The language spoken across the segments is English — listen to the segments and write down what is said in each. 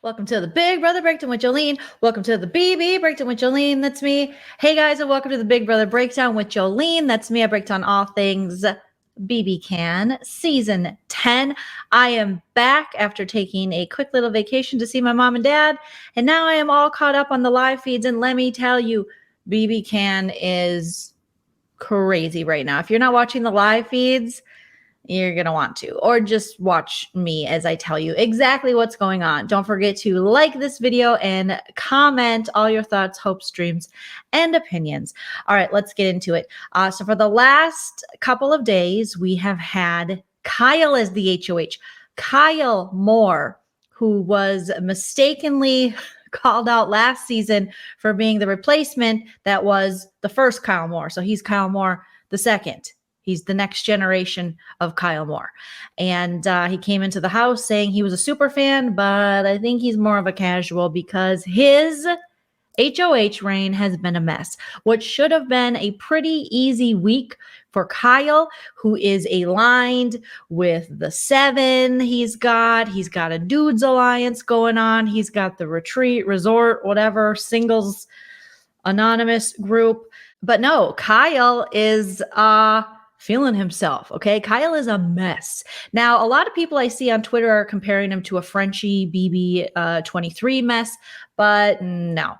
Welcome to the Big Brother Breakdown with Joleen. Welcome to the BB Breakdown with Joleen. That's me. Hey guys, and welcome to the Big Brother Breakdown with Joleen. That's me. I break down all things BBCAN Season 10. I am back after taking a quick little vacation to see my mom and dad, and now I am all caught up on the live feeds. And let me tell you, BBCAN is crazy right now. If you're not watching the live feeds, you're going to want to, or just watch me as I tell you exactly what's going on. Don't forget to like this video and comment all your thoughts, hopes, dreams, and opinions. All right, let's get into it. So for the last couple of days, we have had Kyle as the HOH. Kyle Moore, who was mistakenly called out last season for being the replacement that was the first Kyle Moore. So he's Kyle Moore the second. He's the next generation of Kyle Moore. And he came into the house saying he was a super fan, but I think he's more of a casual because his HOH reign has been a mess. What should have been a pretty easy week for Kyle, who is aligned with the 7 he's got a dudes alliance going on. He's got the retreat, resort, whatever, singles, anonymous group. But no, Kyle is feeling himself. Okay. Kyle is a mess. Now, a lot of people I see on Twitter are comparing him to a Frenchie BB 23 mess, but no.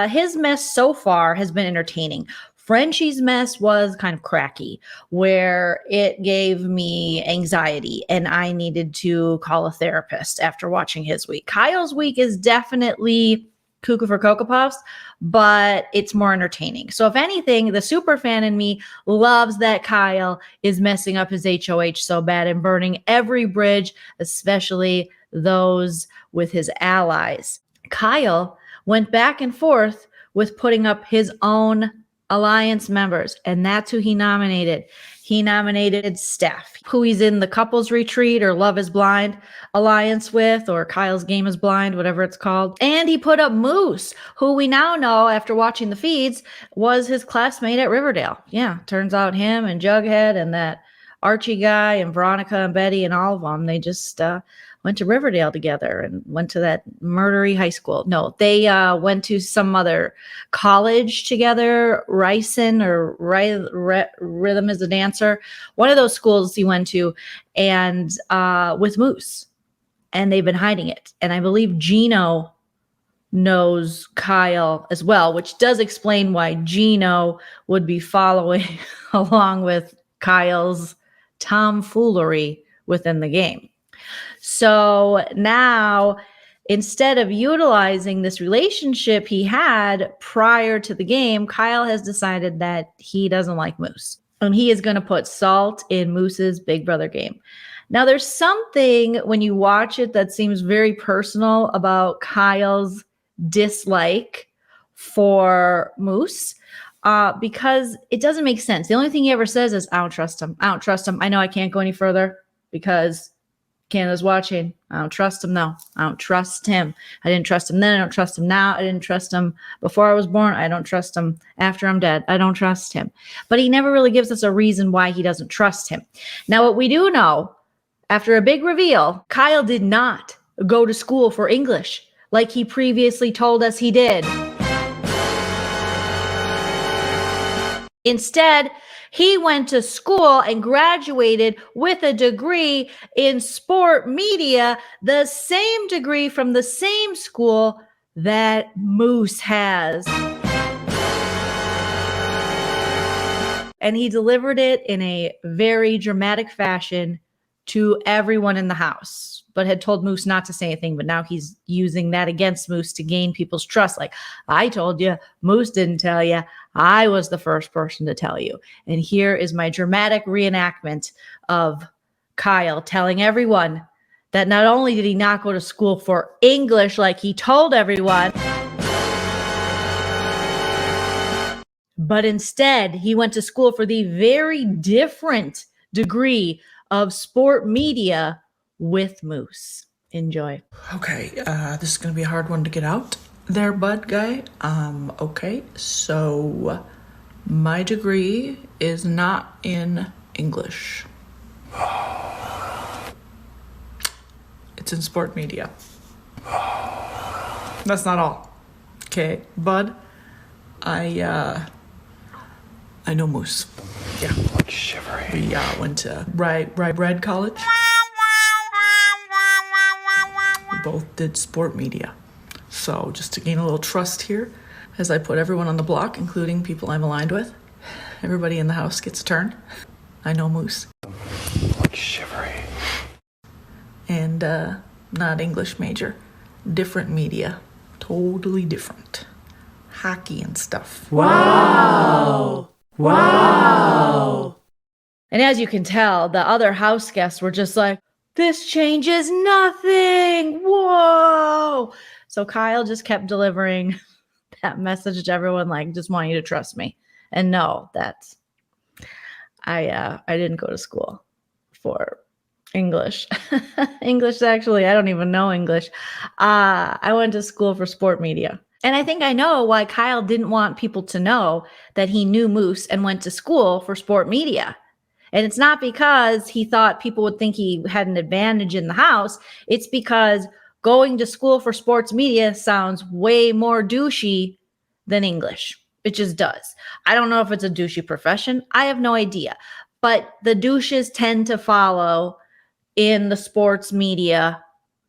His mess so far has been entertaining. Frenchie's mess was kind of cracky, where it gave me anxiety and I needed to call a therapist after watching his week. Kyle's week is definitely cuckoo for Cocoa Puffs, but it's more entertaining. So if anything, the super fan in me loves that Kyle is messing up his HOH so bad and burning every bridge, especially those with his allies. Kyle went back and forth with putting up his own alliance members, and that's who he nominated. He nominated Steph, who he's in the couples retreat or Love is Blind alliance with, or Kyle's Game is Blind, whatever it's called. And he put up Moose, who we now know after watching the feeds was his classmate at Riverdale. Yeah, turns out him and Jughead and that Archie guy and Veronica and Betty and all of them, they just went to Riverdale together and went to that murdery high school. No, they went to some other college together, Ryson or Rhythm is a Dancer, one of those schools he went to, and with Moose. And they've been hiding it. And I believe Gino knows Kyle as well, which does explain why Gino would be following along with Kyle's tomfoolery within the game. So now, instead of utilizing this relationship he had prior to the game, Kyle has decided that he doesn't like Moose. And he is going to put salt in Moose's Big Brother game. Now, there's something when you watch it that seems very personal about Kyle's dislike for Moose. Because it doesn't make sense. The only thing he ever says is, I don't trust him. I don't trust him. I know I can't go any further because Canada's watching. I don't trust him though. I don't trust him. I didn't trust him then. I don't trust him now. I didn't trust him before I was born. I don't trust him after I'm dead. I don't trust him. But he never really gives us a reason why he doesn't trust him. Now, what we do know, after a big reveal, Kyle did not go to school for English like he previously told us he did. Instead, he went to school and graduated with a degree in sport media, the same degree from the same school that Moose has. And he delivered it in a very dramatic fashion to everyone in the house, but had told Moose not to say anything. But now he's using that against Moose to gain people's trust. Like, I told you, Moose didn't tell you. I was the first person to tell you. And here is my dramatic reenactment of Kyle telling everyone that not only did he not go to school for English like he told everyone, but instead he went to school for the very different degree of sport media with Moose. Enjoy. Okay, this is gonna be a hard one to get out there, bud guy. Okay, so my degree is not in English. It's in sport media. That's not all. Okay, bud. I know Moose. Yeah. Like shivering. We went to Red College. We both did sport media. So just to gain a little trust here, as I put everyone on the block, including people I'm aligned with, everybody in the house gets a turn. I know Moose. Like shivering. And not English major. Different media. Totally different. Hockey and stuff. Wow. Wow. And as you can tell, the other house guests were just like, this changes nothing. Whoa. So Kyle just kept delivering that message to everyone, like, just want you to trust me. And know that I didn't go to school for English. English, actually, I don't even know English. I went to school for sport media. And I think I know why Kyle didn't want people to know that he knew Moose and went to school for sport media. And it's not because he thought people would think he had an advantage in the house. It's because going to school for sports media sounds way more douchey than English. It just does. I don't know if it's a douchey profession. I have no idea. But the douches tend to follow in the sports media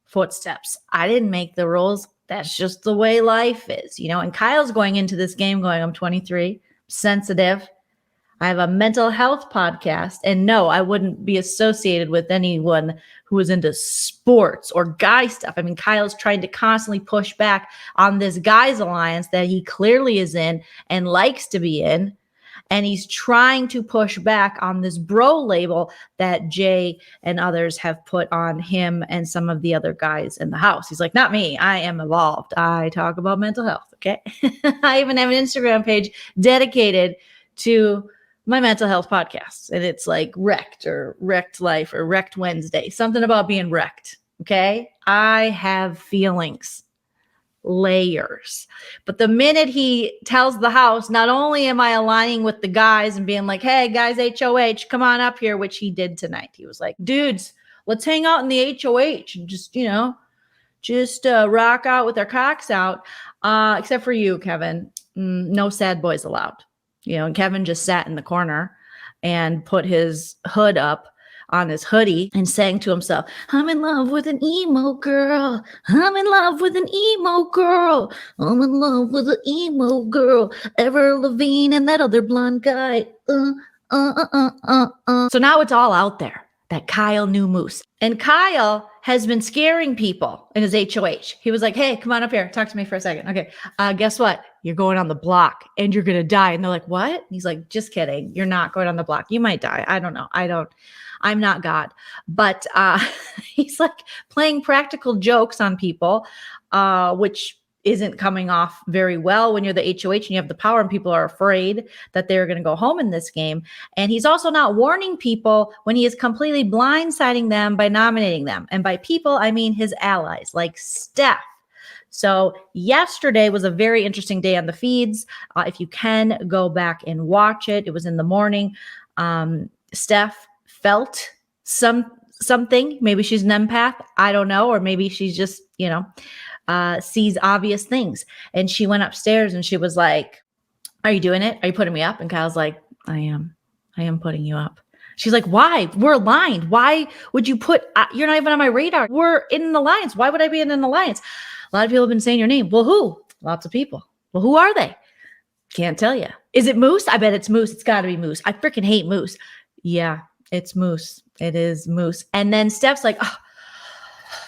footsteps. I didn't make the rules. That's just the way life is, you know. And Kyle's going into this game going, I'm 23, sensitive. I have a mental health podcast. And no, I wouldn't be associated with anyone who is into sports or guy stuff. I mean, Kyle's trying to constantly push back on this guys alliance that he clearly is in and likes to be in. And he's trying to push back on this bro label that Jay and others have put on him and some of the other guys in the house. He's like, not me. I am evolved. I talk about mental health. Okay. I even have an Instagram page dedicated to my mental health podcasts. And it's like Wrecked or Wrecked Life or Wrecked Wednesday. Something about being wrecked. Okay. I have feelings. Layers. But the minute he tells the house, not only am I aligning with the guys and being like, hey guys, HOH, come on up here, which he did tonight. He was like, dudes, let's hang out in the HOH and just, you know, rock out with our cocks out. Except for you, Kevin. No sad boys allowed. You know, and Kevin just sat in the corner and put his hood up on his hoodie and sang to himself, I'm in love with an emo girl. I'm in love with an emo girl. I'm in love with an emo girl. Ever Levine and that other blonde guy. So now it's all out there that Kyle knew Moose. And Kyle has been scaring people in his HOH. He was like, hey, come on up here. Talk to me for a second. Okay. Guess what? You're going on the block and you're going to die. And they're like, what? And he's like, just kidding. You're not going on the block. You might die. I don't know. I'm not God. But he's like playing practical jokes on people, which isn't coming off very well when you're the HOH and you have the power and people are afraid that they're going to go home in this game. And he's also not warning people when he is completely blindsiding them by nominating them. And by people, I mean his allies like Steph. So yesterday was a very interesting day on the feeds. If you can go back and watch it, it was in the morning. Steph felt something. Maybe she's an empath. I don't know. Or maybe she's just, you know, sees obvious things. And she went upstairs and she was like, are you doing it? Are you putting me up? And Kyle's like, I am putting you up. She's like, why? We're aligned. Why would you put, you're not even on my radar. We're in an alliance. Why would I be in an alliance? A lot of people have been saying your name. Well, who? Lots of people. Well, who are they? Can't tell you. Is it Moose? I bet it's Moose. It's got to be Moose. I freaking hate Moose. Yeah, it's Moose. It is Moose. And then Steph's like, oh,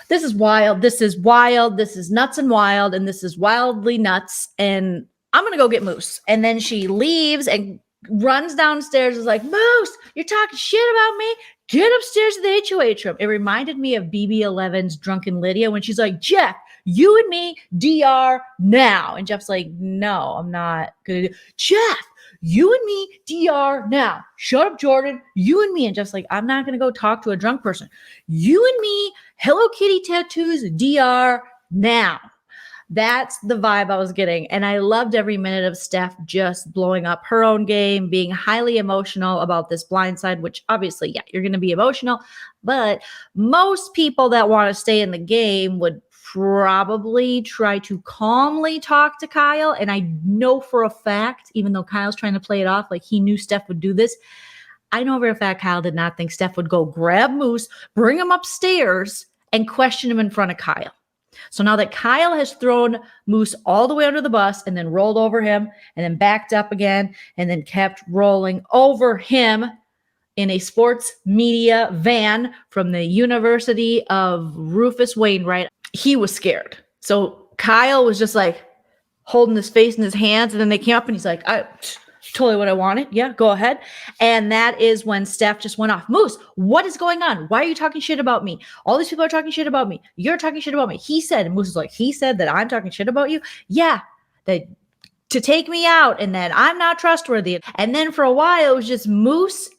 this is wild. This is wild. This is nuts and wild. And this is wildly nuts. And I'm going to go get Moose. And then she leaves and runs downstairs. Is like, Moose, you're talking shit about me. Get upstairs to the HOH room. It reminded me of BB11's Drunken Lydia when she's like, Jeff, you and me, DR now. And Jeff's like, no, I'm not going to do Jeff, you and me, DR now. Shut up, Jordan. You and me. And Jeff's like, I'm not going to go talk to a drunk person. You and me, Hello Kitty tattoos, DR now. That's the vibe I was getting. And I loved every minute of Steph just blowing up her own game, being highly emotional about this blindside, which obviously, yeah, you're going to be emotional. But most people that want to stay in the game would probably try to calmly talk to Kyle. And I know for a fact, even though Kyle's trying to play it off like he knew Steph would do this, I know for a fact Kyle did not think Steph would go grab Moose, bring him upstairs, and question him in front of Kyle. So now that Kyle has thrown Moose all the way under the bus and then rolled over him and then backed up again and then kept rolling over him in a sports media van from the University of Rufus Wainwright, he was scared. So Kyle was just like holding his face in his hands, and then they came up and he's like, totally what I wanted. Yeah, go ahead. And that is when Steph just went off. Moose, what is going on? Why are you talking shit about me? All these people are talking shit about me. You're talking shit about me. He said, and Moose is like, he said that I'm talking shit about you? Yeah, that to take me out and that I'm not trustworthy. And then for a while, it was just Moose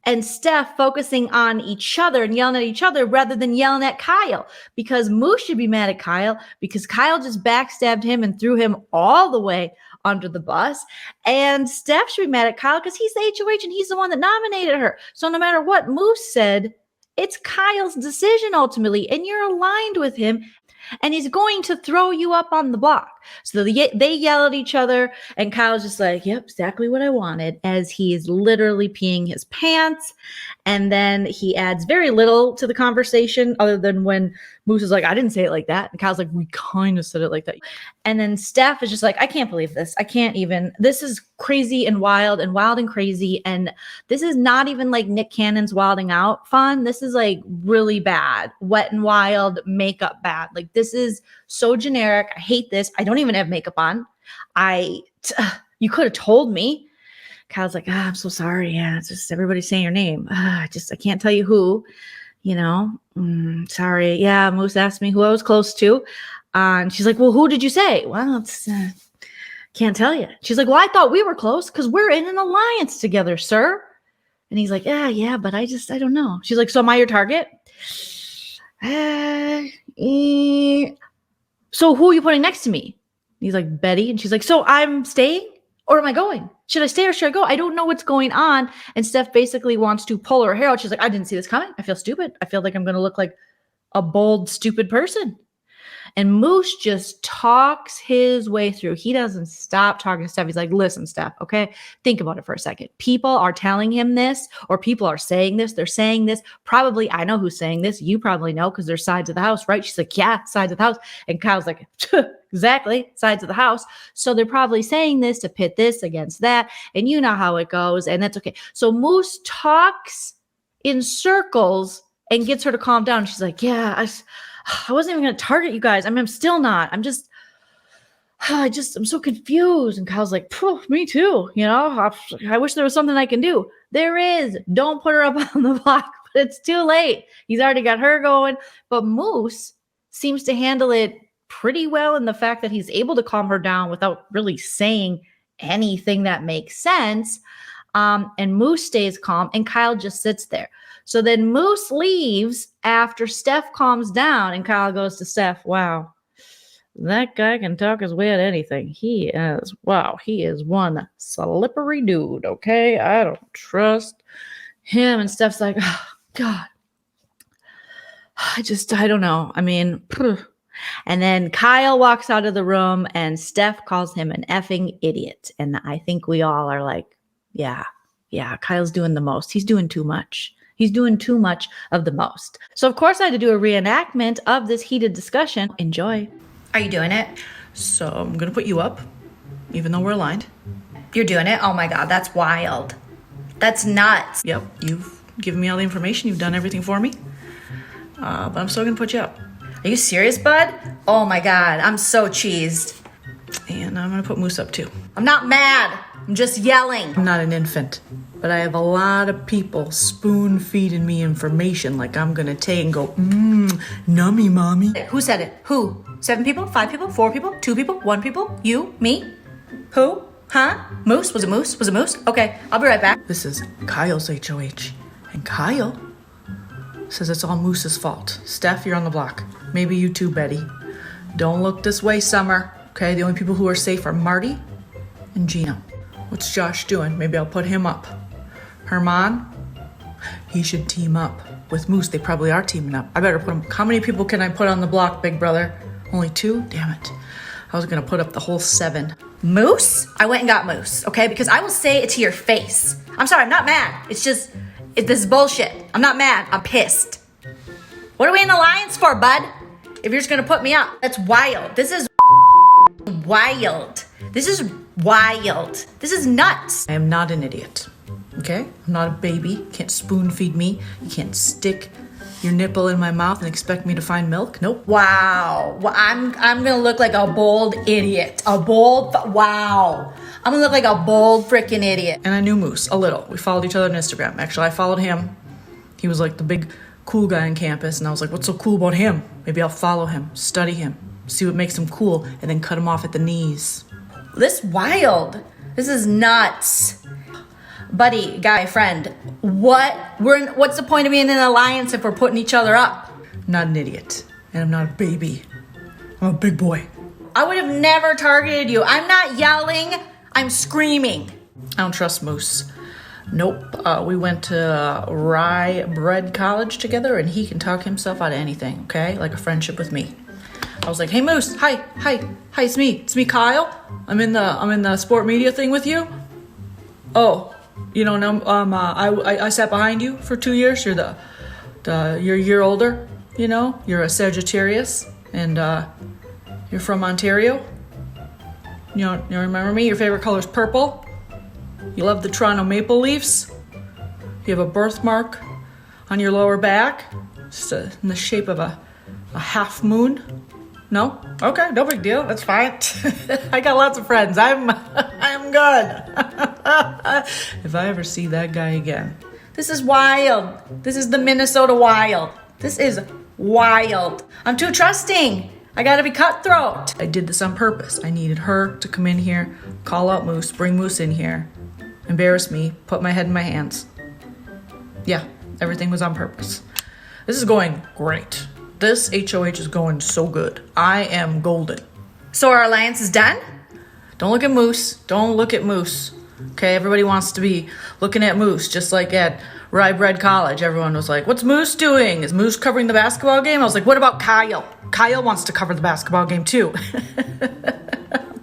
and Steph focusing on each other and yelling at each other rather than yelling at Kyle, because Moose should be mad at Kyle because Kyle just backstabbed him and threw him all the way under the bus. And Steph should be mad at Kyle because he's the HOH and he's the one that nominated her. So no matter what Moose said, it's Kyle's decision ultimately, and you're aligned with him. And he's going to throw you up on the block. So they yell at each other, and Kyle's just like, yep, exactly what I wanted, as he is literally peeing his pants. And then he adds very little to the conversation other than when Moose is like, I didn't say it like that. And Kyle's like, we kind of said it like that. And then Steph is just like, I can't believe this. I can't even. This is crazy and wild and crazy. And this is not even like Nick Cannon's Wilding Out fun. This is like really bad, Wet and Wild makeup bad. Like this is so generic. I hate this. I don't even have makeup on. You could have told me. Kyle's like, I'm so sorry. Yeah, it's just everybody's saying your name. I can't tell you who, sorry. Yeah, Moose asked me who I was close to. And she's like, well, who did you say? Well, it's can't tell you. She's like, well, I thought we were close because we're in an alliance together, sir. And he's like, yeah, but I don't know. She's like, so am I your target? So who are you putting next to me? And he's like, Betty. And she's like, so I'm staying or am I going? Should I stay or should I go? I don't know what's going on. And Steph basically wants to pull her hair out. She's like, I didn't see this coming. I feel stupid. I feel like I'm going to look like a bold, stupid person. And Moose just talks his way through. He doesn't stop talking to Steph. He's like, listen, Steph, okay? Think about it for a second. People are telling him this, or people are saying this. They're saying this. Probably, I know who's saying this. You probably know because they're sides of the house, right? She's like, yeah, sides of the house. And Kyle's like, exactly, sides of the house. So they're probably saying this to pit this against that. And you know how it goes. And that's okay. So Moose talks in circles and gets her to calm down. She's like, yeah, I wasn't even going to target you guys. I mean, I'm still not. I'm so confused. And Kyle's like, me too. I wish there was something I can do. There is. Don't put her up on the block, but it's too late. He's already got her going. But Moose seems to handle it pretty well in the fact that he's able to calm her down without really saying anything that makes sense. And Moose stays calm and Kyle just sits there. So then Moose leaves after Steph calms down, and Kyle goes to Steph, wow, that guy can talk his way at anything. He is one slippery dude, okay? I don't trust him. And Steph's like, oh, God, I don't know. I mean, and then Kyle walks out of the room, and Steph calls him an effing idiot. And I think we all are like, yeah, Kyle's doing the most. He's doing too much. He's doing too much of the most. So, of course, I had to do a reenactment of this heated discussion. Enjoy. Are you doing it? So I'm going to put you up, even though we're aligned. You're doing it? Oh, my God. That's wild. That's nuts. Yep. You've given me all the information. You've done everything for me. But I'm still going to put you up. Are you serious, bud? Oh, my God. I'm so cheesed. And I'm going to put Moose up, too. I'm not mad. I'm just yelling. I'm not an infant. But I have a lot of people spoon feeding me information like I'm going to take and go, nummy, mommy. Who said it? Who? 7 people? 5 people? 4 people? 2 people? 1 people? You? Me? Who? Huh? Moose? Was it Moose? Was it Moose? Okay, I'll be right back. This is Kyle's HOH. And Kyle says it's all Moose's fault. Steph, you're on the block. Maybe you too, Betty. Don't look this way, Summer. Okay, the only people who are safe are Marty and Gina. What's Josh doing? Maybe I'll put him up. Herman, he should team up with Moose. They probably are teaming up. I better put him. How many people can I put on the block, big brother? Only 2? Damn it. I was gonna put up the whole 7. Moose? I went and got Moose, okay? Because I will say it to your face. I'm sorry, I'm not mad. It's just, this is bullshit. I'm not mad, I'm pissed. What are we in alliance for, bud? If you're just gonna put me up. That's wild. This is wild. This is wild. This is nuts. I am not an idiot, okay? I'm not a baby. You can't spoon feed me. You can't stick your nipple in my mouth and expect me to find milk. Nope. Wow. Well, I'm gonna look like a bold idiot. Wow. I'm gonna look like a bold freaking idiot. And I knew Moose a little. We followed each other on Instagram. Actually, I followed him. He was like the big cool guy on campus, and I was like, what's so cool about him? Maybe I'll follow him, study him, see what makes him cool, and then cut him off at the knees. This wild. This is nuts. Buddy, guy, friend, what's the point of being in an alliance if we're putting each other up? I'm not an idiot, and I'm not a baby. I'm a big boy. I would have never targeted you. I'm not yelling, I'm screaming. I don't trust Moose. Nope. We went to Rye Bread College together, and he can talk himself out of anything, okay? Like a friendship with me. I was like, hey Moose, hi, it's me, Kyle. I'm in the sport media thing with you. Oh, you don't know, I sat behind you for 2 years. You're you're a year older, you know? You're a Sagittarius, and you're from Ontario. You remember me? Your favorite color's purple. You love the Toronto Maple Leafs. You have a birthmark on your lower back. It's in the shape of a half moon. No? Okay, no big deal. That's fine. I got lots of friends. I'm good. If I ever see that guy again. This is wild. This is the Minnesota Wild. This is wild. I'm too trusting. I gotta be cutthroat. I did this on purpose. I needed her to come in here, call out Moose, bring Moose in here, embarrass me, put my head in my hands. Yeah, everything was on purpose. This is going great. This HOH is going so good. I am golden. So our alliance is done? Don't look at Moose. Don't look at Moose. Okay, everybody wants to be looking at Moose, just like at Rye Bread College. Everyone was like, what's Moose doing? Is Moose covering the basketball game? I was like, what about Kyle? Kyle wants to cover the basketball game too.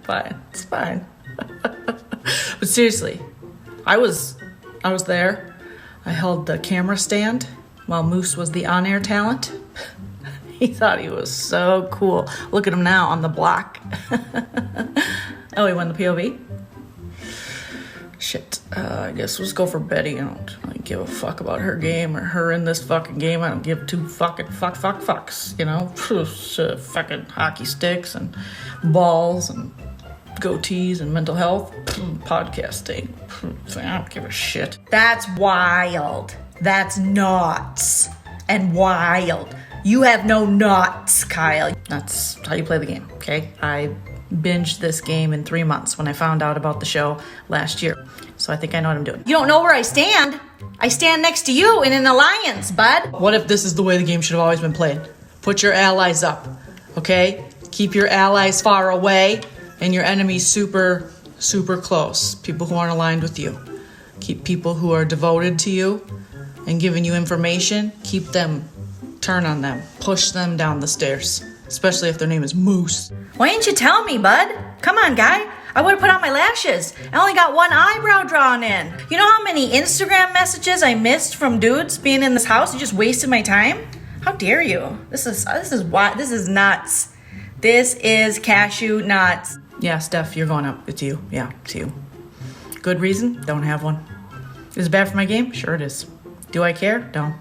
Fine, it's fine. But seriously, I was there. I held the camera stand while Moose was the on-air talent. He thought he was so cool. Look at him now on the block. Oh, he won the POV? Shit. I guess let's go for Betty. I don't really give a fuck about her game or her in this fucking game. I don't give two fucking fucks, you know? Fucking hockey sticks and balls and goatees and mental health. Podcasting. I don't give a shit. That's wild. That's nuts and wild. You have no nuts, Kyle. That's how you play the game, okay? I binged this game in 3 months when I found out about the show last year. So I think I know what I'm doing. You don't know where I stand. I stand next to you in an alliance, bud. What if this is the way the game should have always been played? Put your allies up, okay? Keep your allies far away and your enemies super, super close. People who aren't aligned with you. Keep people who are devoted to you and giving you information. Keep them, turn on them, push them down the stairs. Especially if their name is Moose. Why didn't you tell me, bud? Come on, guy. I would have put on my lashes. I only got one eyebrow drawn in. You know how many Instagram messages I missed from dudes being in this house? You just wasted my time? How dare you? This is nuts. This is cashew nuts. Yeah, Steph, you're going up. It's you. Yeah, it's you. Good reason? Don't have one. Is it bad for my game? Sure it is. Do I care? Don't.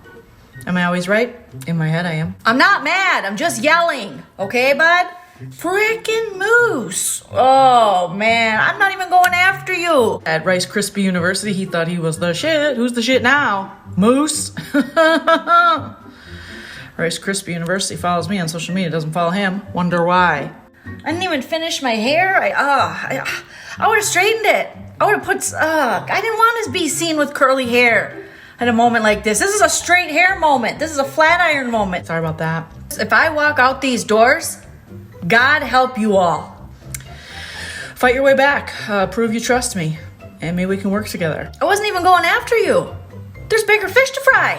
Am I always right? In my head, I am. I'm not mad. I'm just yelling. Okay, bud? Frickin' Moose. Oh, man. I'm not even going after you. At Rice Krispie University, he thought he was the shit. Who's the shit now? Moose? Rice Krispie University follows me on social media. Doesn't follow him. Wonder why. I didn't even finish my hair. I would have straightened it. I would have put... I didn't want to be seen with curly hair at a moment like this. This is a straight hair moment. This is a flat iron moment. Sorry about that. If I walk out these doors, God help you all. Fight your way back. Prove you trust me. And maybe we can work together. I wasn't even going after you. There's bigger fish to fry.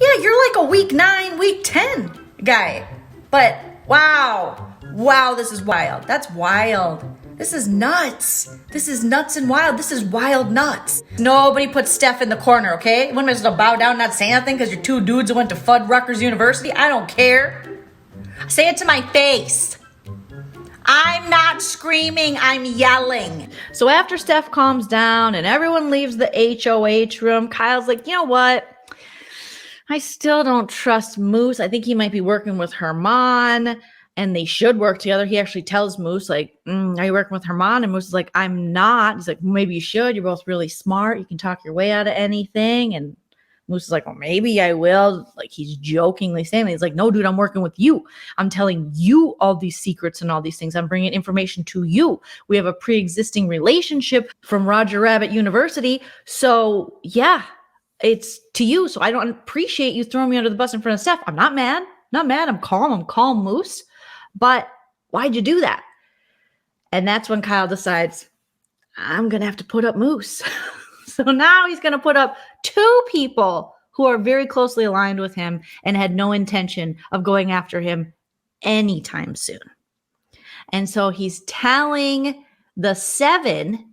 Yeah, you're like a week 9, week 10 guy. But wow. Wow, this is wild. That's wild. This is nuts. This is nuts and wild. This is wild nuts. Nobody put Steph in the corner, okay? When am I supposed to bow down and not say anything because you're two dudes who went to Fuddruckers University? I don't care. Say it to my face. I'm not screaming, I'm yelling. So after Steph calms down and everyone leaves the HOH room, Kyle's like, you know what? I still don't trust Moose. I think he might be working with Herman and they should work together. He actually tells Moose, like, are you working with Herman? And Moose is like, I'm not. He's like, maybe you should. You're both really smart. You can talk your way out of anything. And Moose is like, well, maybe I will. Like, he's jokingly saying that. He's like, no, dude, I'm working with you. I'm telling you all these secrets and all these things. I'm bringing information to you. We have a pre-existing relationship from Roger Rabbit University. So, yeah, it's to you. So I don't appreciate you throwing me under the bus in front of Steph. I'm not mad. Not mad. I'm calm, Moose. But why'd you do that? And that's when Kyle decides, I'm going to have to put up Moose. So now he's going to put up two people who are very closely aligned with him and had no intention of going after him anytime soon. And so he's telling the seven,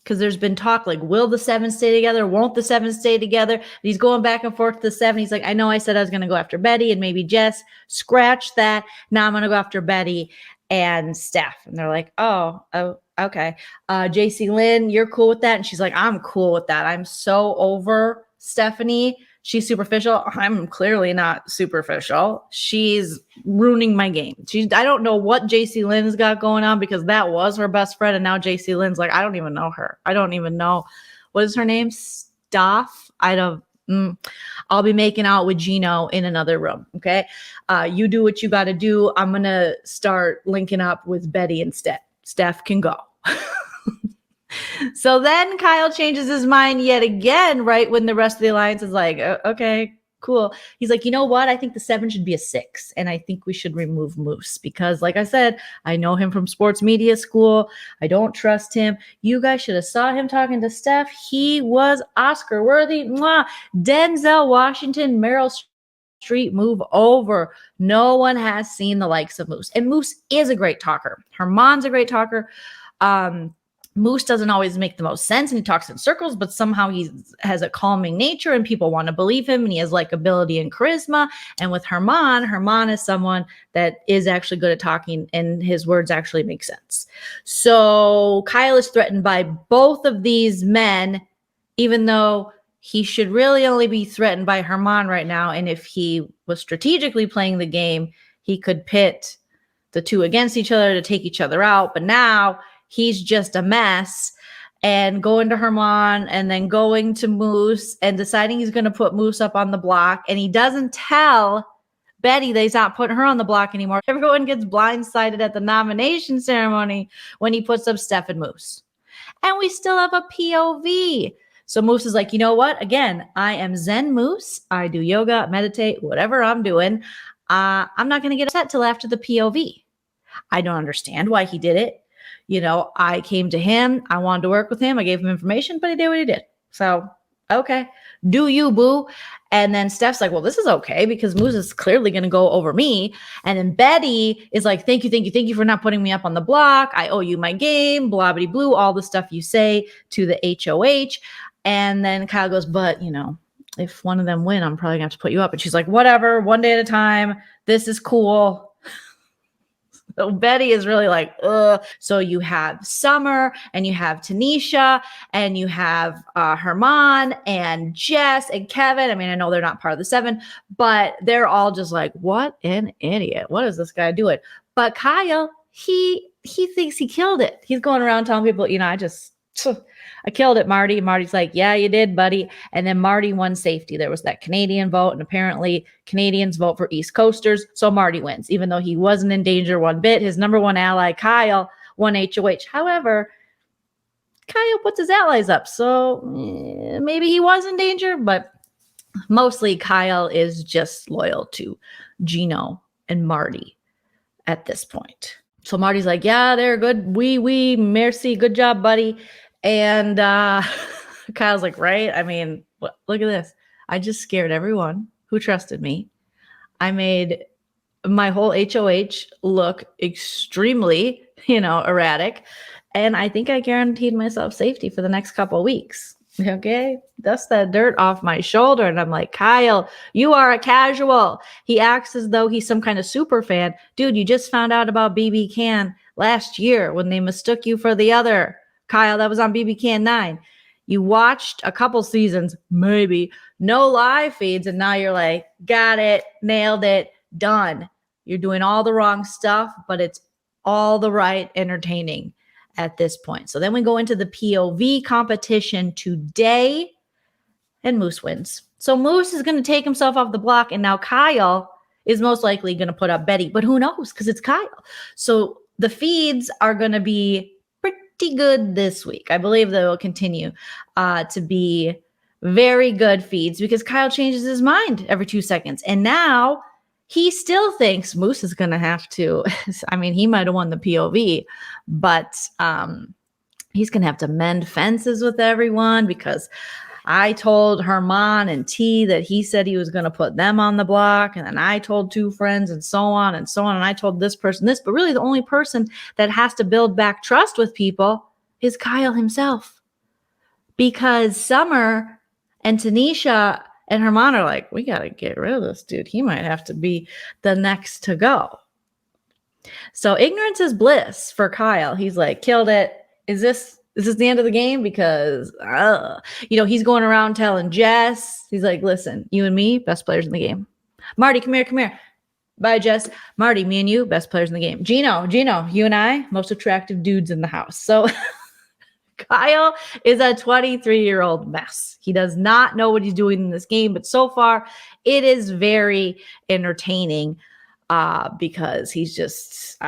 because there's been talk like, will the seven stay together? Won't the seven stay together? And he's going back and forth to the seven. He's like, I know I said I was going to go after Betty and maybe Jess. Scratch that. Now I'm going to go after Betty and Steph. And they're like, oh, okay. JC Lynn, you're cool with that? And she's like, I'm cool with that. I'm so over Stephanie. She's superficial. I'm clearly not superficial. She's ruining my game. I don't know what JC Lynn's got going on because that was her best friend. And now JC Lynn's like, I don't even know her. I don't even know. What is her name? Steph? I'll be making out with Gino in another room. Okay. You do what you got to do. I'm going to start linking up with Betty instead. Steph can go. So then Kyle changes his mind yet again, right when the rest of the alliance is like, okay, cool. He's like, you know what? I think the 7 should be a 6. And I think we should remove Moose because, like I said, I know him from sports media school. I don't trust him. You guys should have saw him talking to Steph. He was Oscar worthy. Mwah. Denzel Washington, Meryl Streep, move over. No one has seen the likes of Moose. And Moose is a great talker. Herman's a great talker. Moose doesn't always make the most sense and he talks in circles, but somehow he has a calming nature and people want to believe him and he has likability and charisma. And with Herman is someone that is actually good at talking and his words actually make sense. So Kyle is threatened by both of these men, even though he should really only be threatened by Herman right now. And if he was strategically playing the game, he could pit the two against each other to take each other out. But now he's just a mess and going to Herman and then going to Moose and deciding he's going to put Moose up on the block. And he doesn't tell Betty that he's not putting her on the block anymore. Everyone gets blindsided at the nomination ceremony when he puts up Steph and Moose. And we still have a POV. So Moose is like, you know what? Again, I am Zen Moose. I do yoga, meditate, whatever I'm doing. I'm not going to get upset till after the POV. I don't understand why he did it. You know, I came to him. I wanted to work with him. I gave him information, but he did what he did. So, okay, do you, boo? And then Steph's like, well, this is okay because Moose is clearly going to go over me. And then Betty is like, thank you for not putting me up on the block. I owe you my game, blah, blah, blue, all the stuff you say to the HOH. And then Kyle goes, but, you know, if one of them win, I'm probably going to have to put you up. And she's like, whatever, one day at a time. This is cool. So Betty is really like, ugh. So you have Summer and you have Tanisha and you have Herman and Jess and Kevin. I mean, I know they're not part of the 7, but they're all just like, what an idiot. What is this guy doing? But Kyle, he thinks he killed it. He's going around telling people, you know, I killed it, Marty. Marty's like, yeah, you did, buddy. And then Marty won safety. There was that Canadian vote, and apparently Canadians vote for East Coasters. So Marty wins, even though he wasn't in danger one bit. His number one ally, Kyle, won HOH. However, Kyle puts his allies up. So maybe he was in danger, but mostly Kyle is just loyal to Gino and Marty at this point. So Marty's like, yeah, they're good. Oui, merci. Good job, buddy. And Kyle's like, right? I mean, look at this. I just scared everyone who trusted me. I made my whole HOH look extremely, erratic. And I think I guaranteed myself safety for the next couple of weeks. Okay, dust that dirt off my shoulder. And I'm like, Kyle, you are a casual. He acts as though he's some kind of super fan. Dude, you just found out about BBCAN last year when they mistook you for the other Kyle that was on BBCAN 9. You watched a couple seasons, maybe, no live feeds, and now you're like, got it, nailed it, done. You're doing all the wrong stuff, but it's all the right entertaining at this point. So then we go into the POV competition today, and Moose wins. So Moose is going to take himself off the block, and now Kyle is most likely going to put up Betty, but who knows, because it's Kyle. So the feeds are going to be pretty good this week. I believe they will continue to be very good feeds because Kyle changes his mind every 2 seconds. And now he still thinks Moose is going to have to, he might have won the POV, but he's going to have to mend fences with everyone because I told Herman and T that he said he was going to put them on the block. And then I told 2 friends and so on and so on. And I told this person this, but really the only person that has to build back trust with people is Kyle himself. Because Summer and Tanisha and Herman are like, we got to get rid of this dude. He might have to be the next to go. So ignorance is bliss for Kyle. He's like, killed it. Is this the end of the game? Because, he's going around telling Jess, he's like, listen, you and me, best players in the game. Marty, come here. Bye, Jess. Marty, me and you, best players in the game. Gino, you and I, most attractive dudes in the house. So Kyle is a 23-year-old mess. He does not know what he's doing in this game, but so far it is very entertaining because he's just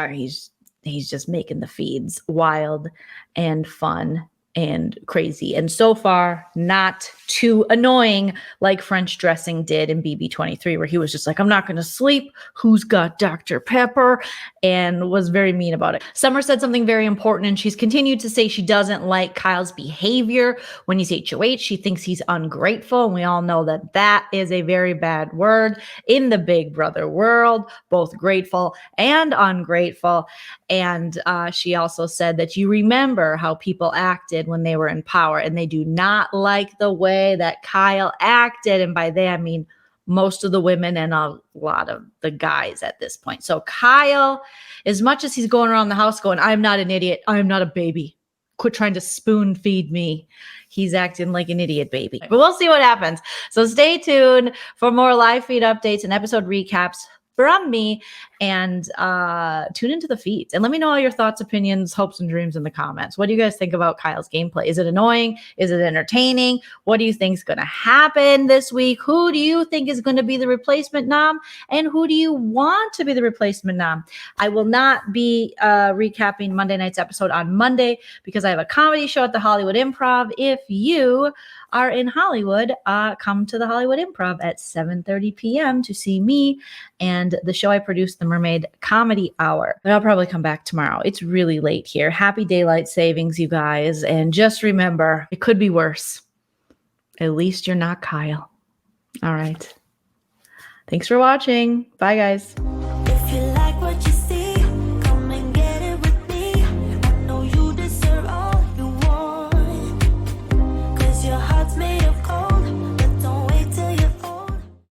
making the feeds wild and fun and crazy. And so far, not too annoying like French dressing did in BB23, where he was just like, I'm not going to sleep. Who's got Dr. Pepper? And was very mean about it. Summer said something very important, and she's continued to say she doesn't like Kyle's behavior when he's HOH. She thinks he's ungrateful, and we all know that that is a very bad word in the Big Brother world, both grateful and ungrateful. And she also said that you remember how people acted when they were in power, and they do not like the way that Kyle acted. And by they, I mean most of the women and a lot of the guys at this point. So Kyle, as much as he's going around the house going, I'm not an idiot, I'm not a baby, quit trying to spoon feed me, he's acting like an idiot baby. But we'll see what happens. So stay tuned for more live feed updates and episode recaps from me, and tune into the feeds and let me know all your thoughts, opinions, hopes, and dreams in the comments. What do you guys think about Kyle's gameplay? Is it annoying? Is it entertaining? What do you think is going to happen this week? Who do you think is going to be the replacement nom? And who do you want to be the replacement nom? I will not be recapping Monday night's episode on Monday because I have a comedy show at the Hollywood Improv. If you are in Hollywood, come to the Hollywood Improv at 7:30 p.m. to see me and the show I produced, the Mermaid Comedy Hour. But I'll probably come back tomorrow. It's really late here. Happy daylight savings, you guys. And just remember, it could be worse. At least you're not Kyle. All right. Thanks for watching. Bye, guys.